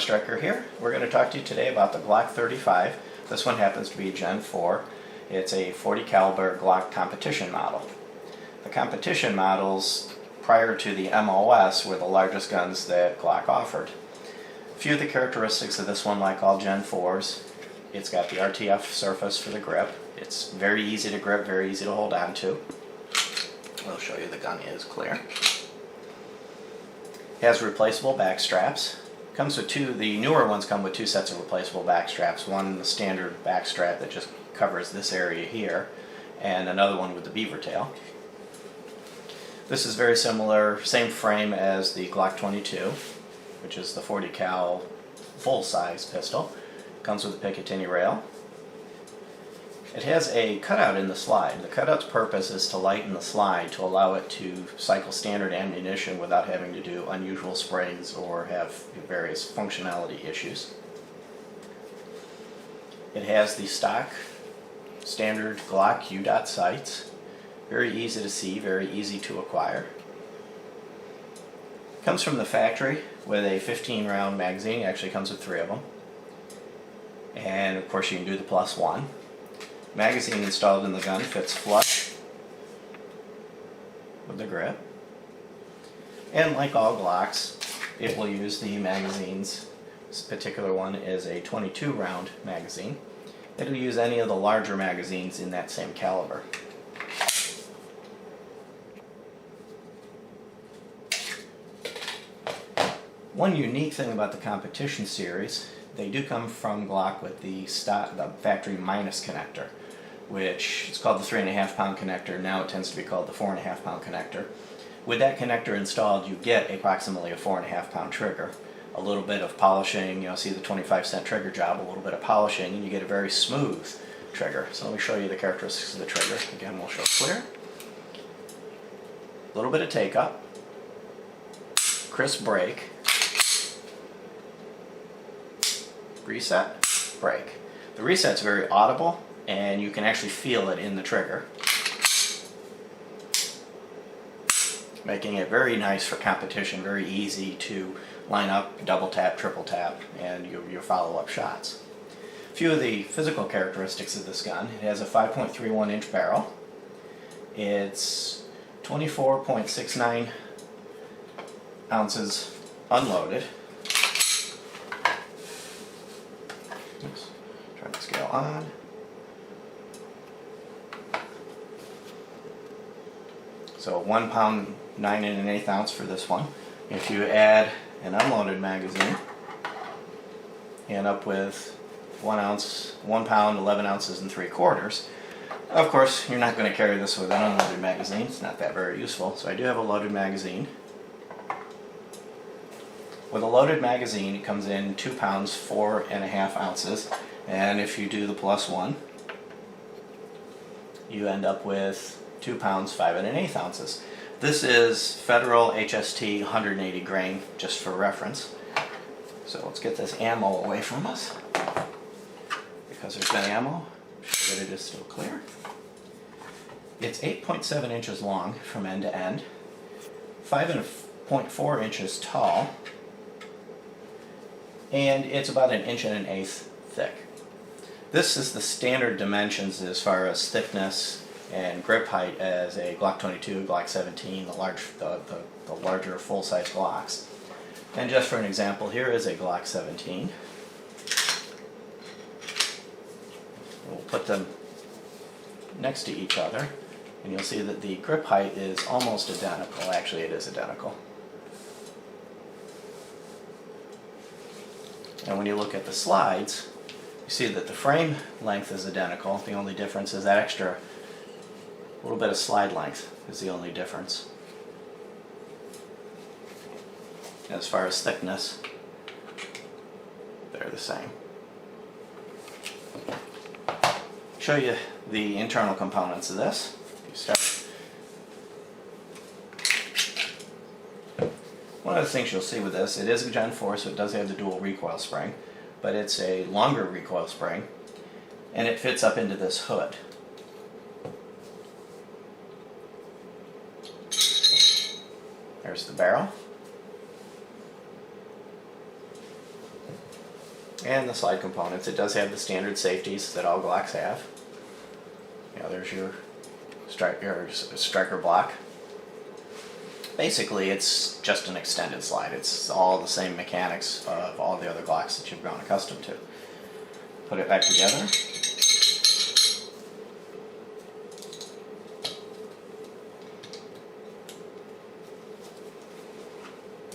Striker here. We're going to talk to you today about the Glock 35. This one happens to be Gen 4. It's a 40 caliber Glock competition model. The competition models prior to the MOS were the largest guns that Glock offered. A few of the characteristics of this one, like all Gen 4s, it's got the RTF surface for the grip. It's very easy to grip, very easy to hold on to. We'll show you the gun is clear. It has replaceable back straps. Comes with the newer ones come with two sets of replaceable back straps. One, the standard back strap that just covers this area here, and another one with the beaver tail. This is very similar, same frame as the Glock 22, which is the 40 cal full-size pistol. Comes with a Picatinny rail. It has a cutout in the slide. The cutout's purpose is to lighten the slide to allow it to cycle standard ammunition without having to do unusual springs or have various functionality issues. It has the stock standard Glock U-dot sights. Very easy to see, very easy to acquire. Comes from the factory with a 15 round magazine. It actually comes with 3 of them. And of course you can do the +1. Magazine installed in the gun fits flush with the grip. And like all Glocks, it will use the magazines. This particular one is a 22 round magazine. It'll use any of the larger magazines in that same caliber. One unique thing about the competition series, they do come from Glock with the factory minus connector, which is called the 3.5 pound connector. Now it tends to be called the 4.5 pound connector. With that connector installed, you get approximately a 4.5 pound trigger. A little bit of polishing, see the 25-cent trigger job, a little bit of polishing, and you get a very smooth trigger. So let me show you the characteristics of the trigger. Again, we'll show clear. A little bit of take up, crisp break, reset, break. The reset's very audible, and you can actually feel it in the trigger, making it very nice for competition, very easy to line up, double tap, triple tap, and your follow-up shots. A few of the physical characteristics of this gun: it has a 5.31 inch barrel. It's 24.69 ounces unloaded. Oops. Try to scale on. So 1 pound 9 1/8 ounce for this one. If you add an unloaded magazine, you end up with 1 pound 11 ounces and 3/4. Of course, you're not going to carry this with an unloaded magazine. It's not that very useful. So I do have a loaded magazine. With a loaded magazine, it comes in 2 pounds 4.5 ounces, and if you do the +1, you end up with 2 pounds 5 1/8 ounces. This is Federal HST 180 grain, just for reference. So let's get this ammo away from us, because there's been ammo. Show that it is still clear. It's 8.7 inches long from end to end, 5.4 inches tall, and it's about 1 1/8 thick. This is the standard dimensions as far as thickness and grip height as a Glock 22, Glock 17, the larger full-size Glocks. And just for an example, here is a Glock 17. We'll put them next to each other, and you'll see that the grip height is almost identical. Actually, it is identical. And when you look at the slides, you see that the frame length is identical. The only difference is that extra little bit of slide length is the only difference. As far as thickness, they're the same. Show you the internal components of this. You start. One of the things you'll see with this, it is a Gen 4, so it does have the dual recoil spring, but it's a longer recoil spring, and it fits up into this hood. There's the barrel. And the slide components. It does have the standard safeties that all Glocks have. There's your striker block. Basically, it's just an extended slide. It's all the same mechanics of all the other Glocks that you've grown accustomed to. Put it back together.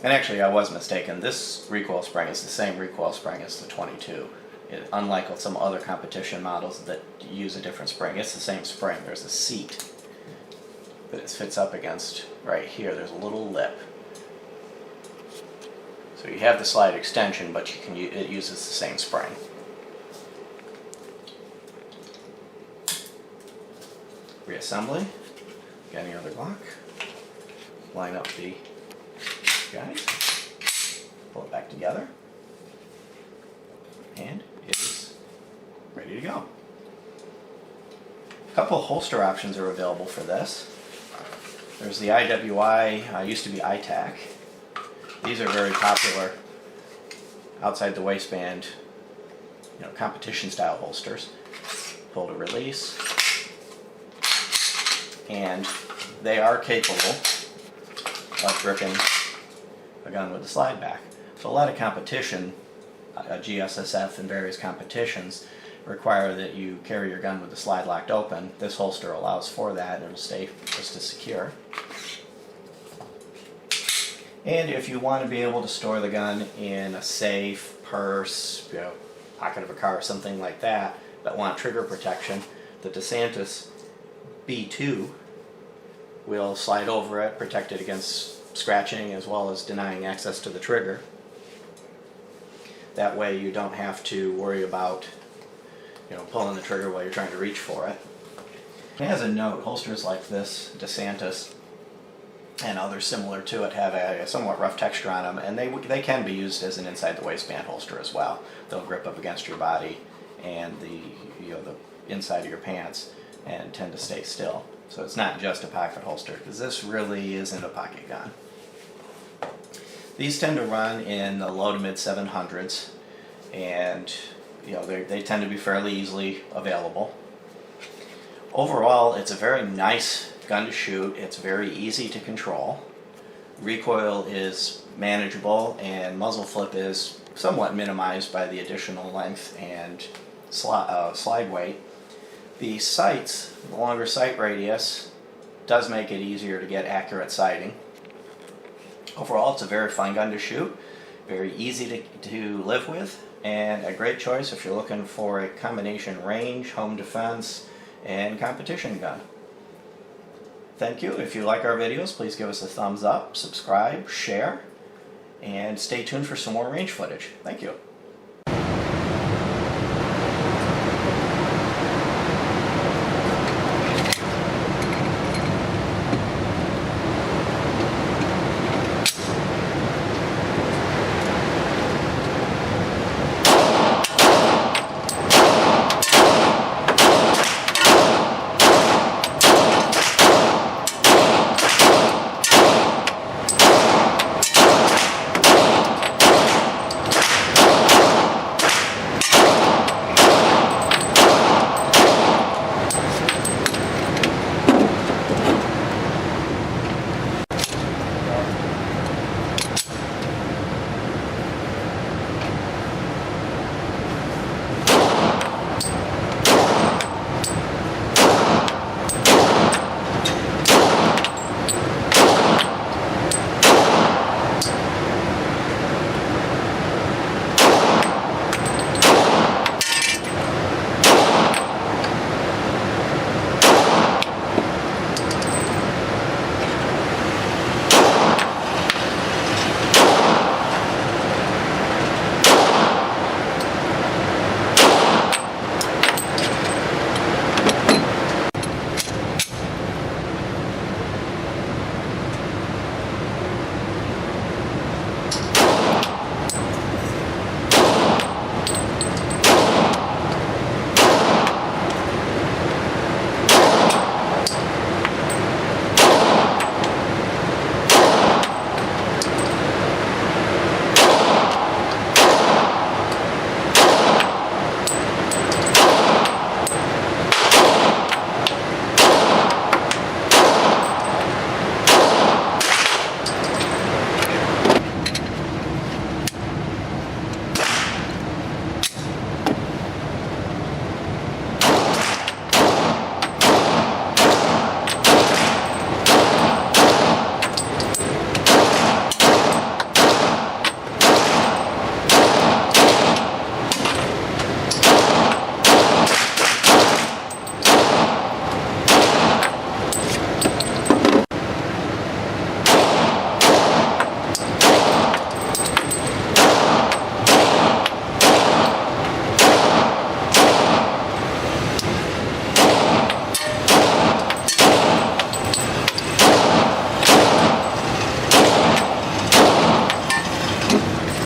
And actually, I was mistaken. This recoil spring is the same recoil spring as the 22. Unlike some other competition models that use a different spring, it's the same spring. There's a seat that it fits up against right here. There's a little lip. So you have the slide extension, but it uses the same spring. Reassembly. Got any other Glock? Line up the guys. Pull it back together. And it is ready to go. A couple holster options are available for this. There's the IWI, used to be ITAC. These are very popular outside the waistband, competition style holsters. Pull to release. And they are capable of gripping a gun with a slide back. So a lot of competition, GSSF and various competitions, require that you carry your gun with the slide locked open. This holster allows for that, and it'll stay just as secure. And if you want to be able to store the gun in a safe, purse, pocket of a car or something like that, but want trigger protection, the DeSantis B2 will slide over it, protect it against scratching as well as denying access to the trigger. That way you don't have to worry about pulling the trigger while you're trying to reach for it. And as a note, holsters like this, DeSantis, and others similar to it have a somewhat rough texture on them, and they can be used as an inside the waistband holster as well. They'll grip up against your body and the inside of your pants and tend to stay still. So it's not just a pocket holster, because this really isn't a pocket gun. These tend to run in the low to mid 700s, and they tend to be fairly easily available. Overall, it's a very nice gun to shoot. It's very easy to control. Recoil is manageable, and muzzle flip is somewhat minimized by the additional length and slide weight. The sights, the longer sight radius, does make it easier to get accurate sighting. Overall, it's a very fun gun to shoot, very easy to live with, and a great choice if you're looking for a combination range, home defense, and competition gun. Thank you. If you like our videos, please give us a thumbs up, subscribe, share, and stay tuned for some more range footage. Thank you.